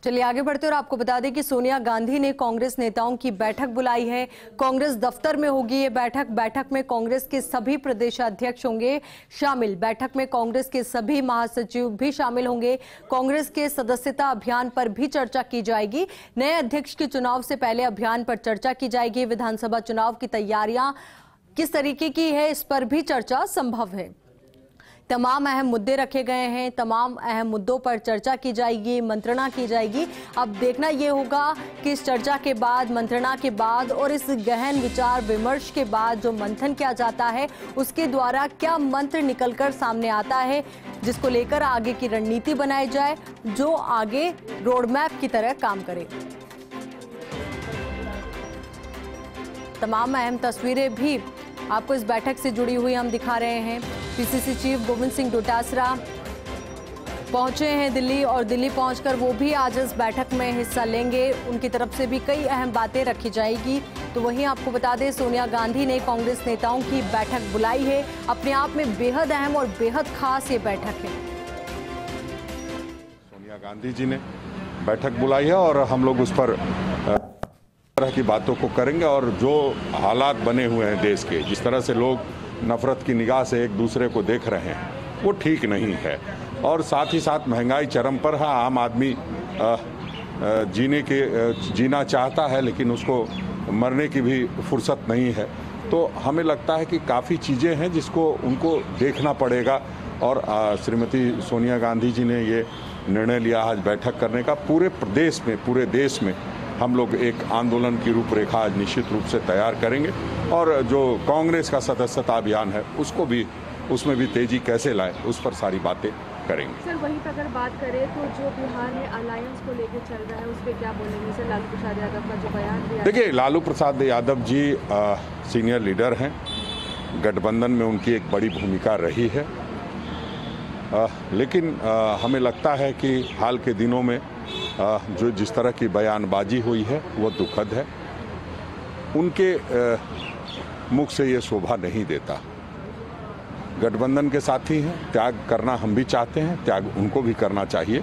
चलिए आगे बढ़ते और आपको बता दें कि सोनिया गांधी ने कांग्रेस नेताओं की बैठक बुलाई है। कांग्रेस दफ्तर में होगी ये बैठक में कांग्रेस के सभी प्रदेशाध्यक्ष होंगे शामिल। बैठक में कांग्रेस के सभी महासचिव भी शामिल होंगे। कांग्रेस के सदस्यता अभियान पर भी चर्चा की जाएगी। नए अध्यक्ष के चुनाव से पहले अभियान पर चर्चा की जाएगी। विधानसभा चुनाव की तैयारियां किस तरीके की है, इस पर भी चर्चा संभव है। तमाम अहम मुद्दे रखे गए हैं, तमाम अहम मुद्दों पर चर्चा की जाएगी, मंत्रणा की जाएगी। अब देखना यह होगा कि इस चर्चा के बाद, मंत्रणा के बाद और इस गहन विचार विमर्श के बाद जो मंथन किया जाता है उसके द्वारा क्या मंत्र निकलकर सामने आता है, जिसको लेकर आगे की रणनीति बनाई जाए, जो आगे रोडमैप की तरह काम करे। तमाम अहम तस्वीरें भी आपको इस बैठक से जुड़ी हुई हम दिखा रहे हैं। पीसीसी चीफ गोविंद सिंह डोटासरा पहुंचे हैं दिल्ली और दिल्ली पहुंचकर वो भी आज इस बैठक में हिस्सा लेंगे। उनकी तरफ से भी कई अहम बातें रखी जाएगी। तो वहीं आपको बता दें, सोनिया गांधी ने कांग्रेस नेताओं की बैठक बुलाई है। अपने आप में बेहद अहम और बेहद खास ये बैठक है। सोनिया गांधी जी ने बैठक बुलाई है और हम लोग उस पर तरह की बातों को करेंगे और जो हालात बने हुए हैं देश के, जिस तरह से लोग नफरत की निगाह से एक दूसरे को देख रहे हैं, वो ठीक नहीं है। और साथ ही साथ महंगाई चरम पर है। आम आदमी जीना चाहता है लेकिन उसको मरने की भी फुर्सत नहीं है। तो हमें लगता है कि काफ़ी चीज़ें हैं जिसको उनको देखना पड़ेगा। और श्रीमती सोनिया गांधी जी ने ये निर्णय लिया आज बैठक करने का। पूरे देश में हम लोग एक आंदोलन की रूपरेखा आज निश्चित रूप से तैयार करेंगे और जो कांग्रेस का सदस्यता अभियान है उसमें भी तेजी कैसे लाए, उस पर सारी बातें करेंगे। सर वहीं पर अगर बात करें तो जो बिहार में अलायंस को लेकर चल रहा है उस पर क्या बोलेंगे सर? लालू प्रसाद यादव का जो बयान दिया। देखिए, लालू प्रसाद यादव जी सीनियर लीडर हैं। गठबंधन में उनकी एक बड़ी भूमिका रही है। लेकिन हमें लगता है कि हाल के दिनों में जो जिस तरह की बयानबाजी हुई है वो दुखद है। उनके मुख से ये शोभा नहीं देता। गठबंधन के साथी हैं, त्याग करना हम भी चाहते हैं, त्याग उनको भी करना चाहिए।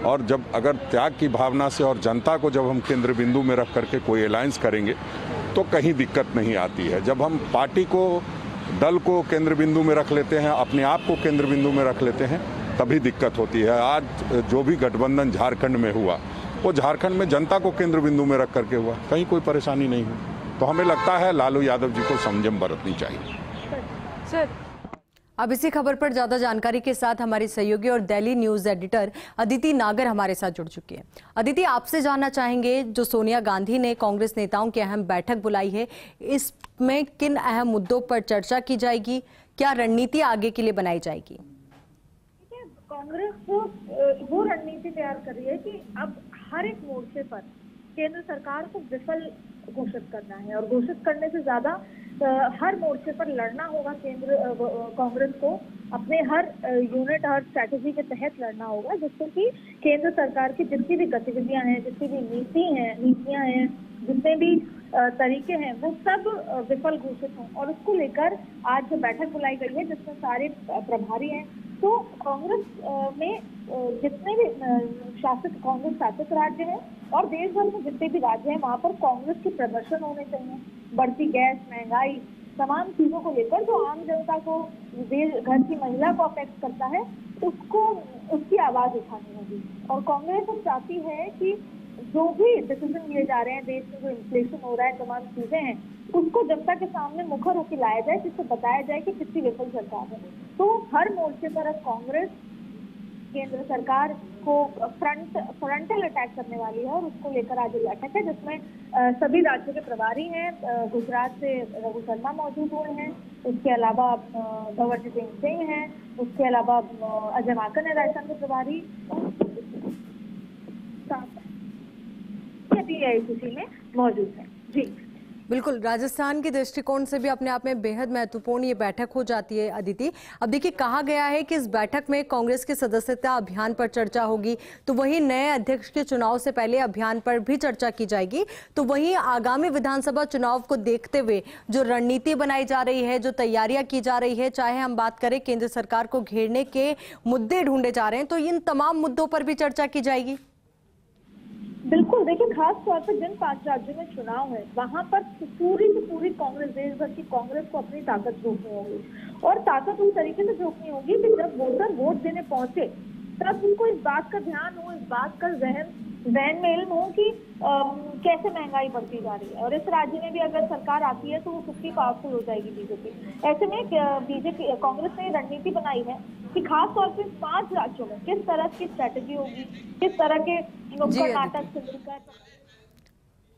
और जब अगर त्याग की भावना से और जनता को जब हम केंद्र बिंदु में रख करके कोई अलायंस करेंगे तो कहीं दिक्कत नहीं आती है। जब हम पार्टी को, दल को केंद्र बिंदु में रख लेते हैं, अपने आप को केंद्र बिंदु में रख लेते हैं, तभी दिक्कत होती है। आज जो भी गठबंधन झारखंड में हुआ वो झारखंड में जनता को केंद्र बिंदु में रख करके हुआ, कहीं कोई परेशानी नहीं हुई। तो हमें लगता है लालू यादव जी को संयम बरतनी चाहिए। सर, अब इसी खबर पर ज्यादा जानकारी के साथ हमारी सहयोगी और दिल्ली न्यूज एडिटर अदिति नागर हमारे साथ जुड़ चुकी है। अदिति, आपसे जानना चाहेंगे, जो सोनिया गांधी ने कांग्रेस नेताओं की अहम बैठक बुलाई है, इसमें किन अहम मुद्दों पर चर्चा की जाएगी, क्या रणनीति आगे के लिए बनाई जाएगी? कांग्रेस वो रणनीति तैयार कर रही है कि अब हर एक मोर्चे पर केंद्र सरकार को विफल घोषित करना है और घोषित करने से ज्यादा हर मोर्चे पर लड़ना होगा। कांग्रेस को अपने हर यूनिट, हर स्ट्रैटेजी के तहत लड़ना होगा, जिससे कि केंद्र सरकार की जितनी भी गतिविधियां हैं, जितनी भी नीतियां हैं, जितने भी तरीके हैं, वो सब विफल घोषित हों। और उसको लेकर आज जो बैठक बुलाई गई है जिसमें सारे प्रभारी हैं, तो कांग्रेस में जितने भी कांग्रेस शासित राज्य हैं और देश भर में जितने भी राज्य हैं, वहाँ पर कांग्रेस के प्रदर्शन होने चाहिए। बढ़ती गैस, महंगाई, तमाम चीजों को लेकर जो आम जनता को, घर की महिला को अफेक्ट करता है, उसकी आवाज उठानी होगी। और कांग्रेस अब चाहती है कि जो भी डिसीजन लिए जा रहे हैं, देश में जो इन्फ्लेशन हो रहा है, तमाम चीजें हैं, उसको जनता के सामने मुखर होकर लाया जाए, जिससे बताया जाए कि कितनी विफल सरकार है। तो हर मोर्चे पर अब कांग्रेस केंद्र सरकार को फ्रंटल अटैक करने वाली है और उसको लेकर आज बैठक है जिसमें सभी राज्यों के प्रभारी हैं। गुजरात से रघु शर्मा मौजूद हुए हैं, उसके अलावा गवर्नर सिंह हैं, उसके अलावा अजय माकन है राजस्थान के प्रभारी, AICC में मौजूद है। जी बिल्कुल, राजस्थान के दृष्टिकोण से भी अपने आप में बेहद महत्वपूर्ण ये बैठक हो जाती है। अदिति, अब देखिए, कहा गया है कि इस बैठक में कांग्रेस के सदस्यता अभियान पर चर्चा होगी, तो वहीं नए अध्यक्ष के चुनाव से पहले अभियान पर भी चर्चा की जाएगी। तो वहीं आगामी विधानसभा चुनाव को देखते हुए जो रणनीति बनाई जा रही है, जो तैयारियां की जा रही है, चाहे हम बात करें केंद्र सरकार को घेरने के मुद्दे ढूंढे जा रहे हैं, तो इन तमाम मुद्दों पर भी चर्चा की जाएगी। देखिए, खास तौर पर जिन 5 राज्यों में चुनाव है वहां पर पूरी की पूरी कांग्रेस, देश भर की कांग्रेस को अपनी ताकत झोंकनी होगी, और ताकत उस तरीके से झोंकनी होगी कि जब वोटर वोट देने पहुंचे तब उनको इस बात का ध्यान हो, इस बात का जहन में इल्म हो कि कैसे महंगाई बढ़ती जा रही है, और इस राज्य में भी अगर सरकार आती है तो वो कितनी पावरफुल हो जाएगी बीजेपी। ऐसे में बीजेपी, कांग्रेस ने रणनीति बनाई है कि खास तौर पे 5 राज्यों में किस तरह की स्ट्रेटेजी होगी, किस तरह के नुक्कड़ नाटक से मिलकर।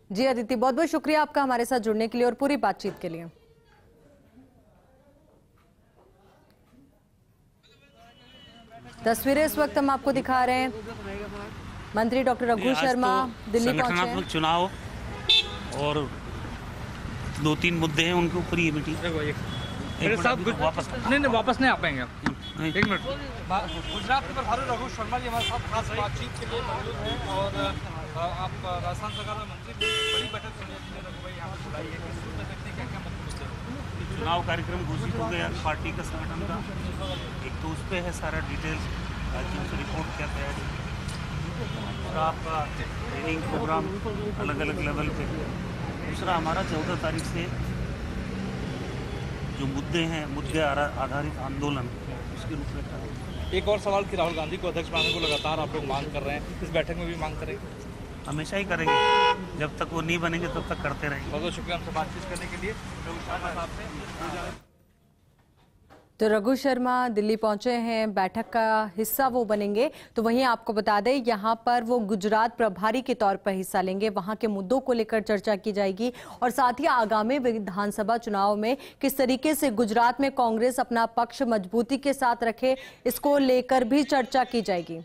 जी अदिति, बहुत बहुत शुक्रिया आपका हमारे साथ जुड़ने के लिए और पूरी बातचीत के लिए। तस्वीरें इस वक्त हम आपको दिखा रहे हैं। मंत्री डॉक्टर रघु शर्मा दिल्ली पहुंचे। संगठनात्मक चुनाव और 2-3 मुद्दे हैं, उनके ऊपर ये मीटिंग। वापस नहीं आ पाएंगे। एक मिनट, गुजरात के प्रभारी रघु शर्मा जी हमारे साथ खास बातचीत के लिए मौजूद हैं, और आप राजस्थान सरकार में मंत्री बड़ी बैठक सुनिए रघु भाई यहाँ पर बुलाई है, क्या क्या मतलब चुनाव कार्यक्रम घोषित हो गया पार्टी का, संगठन का। एक तो उस पर है सारा डिटेल्स, राज्यों से रिपोर्ट क्या तैयारी, दूसरा आपका ट्रेनिंग प्रोग्राम अलग अलग लेवल पे, दूसरा हमारा 14 तारीख से जो मुद्दे हैं, मुद्दे आधारित आंदोलन, उसके रूपरेखा। एक और सवाल कि राहुल गांधी को अध्यक्ष बनाने को लगातार आप लोग मांग कर रहे हैं, इस बैठक में भी मांग करेंगे? हमेशा ही करेंगे, जब तक वो नहीं बनेंगे तब तक करते रहेंगे। बहुत बहुत शुक्रिया हमसे बातचीत करने के लिए। रघु शर्मा साहब से तो रघु शर्मा दिल्ली पहुंचे हैं, बैठक का हिस्सा वो बनेंगे। तो वहीं आपको बता दें, यहां पर वो गुजरात प्रभारी के तौर पर हिस्सा लेंगे, वहां के मुद्दों को लेकर चर्चा की जाएगी और साथ ही आगामी विधानसभा चुनाव में किस तरीके से गुजरात में कांग्रेस अपना पक्ष मजबूती के साथ रखे, इसको लेकर भी चर्चा की जाएगी।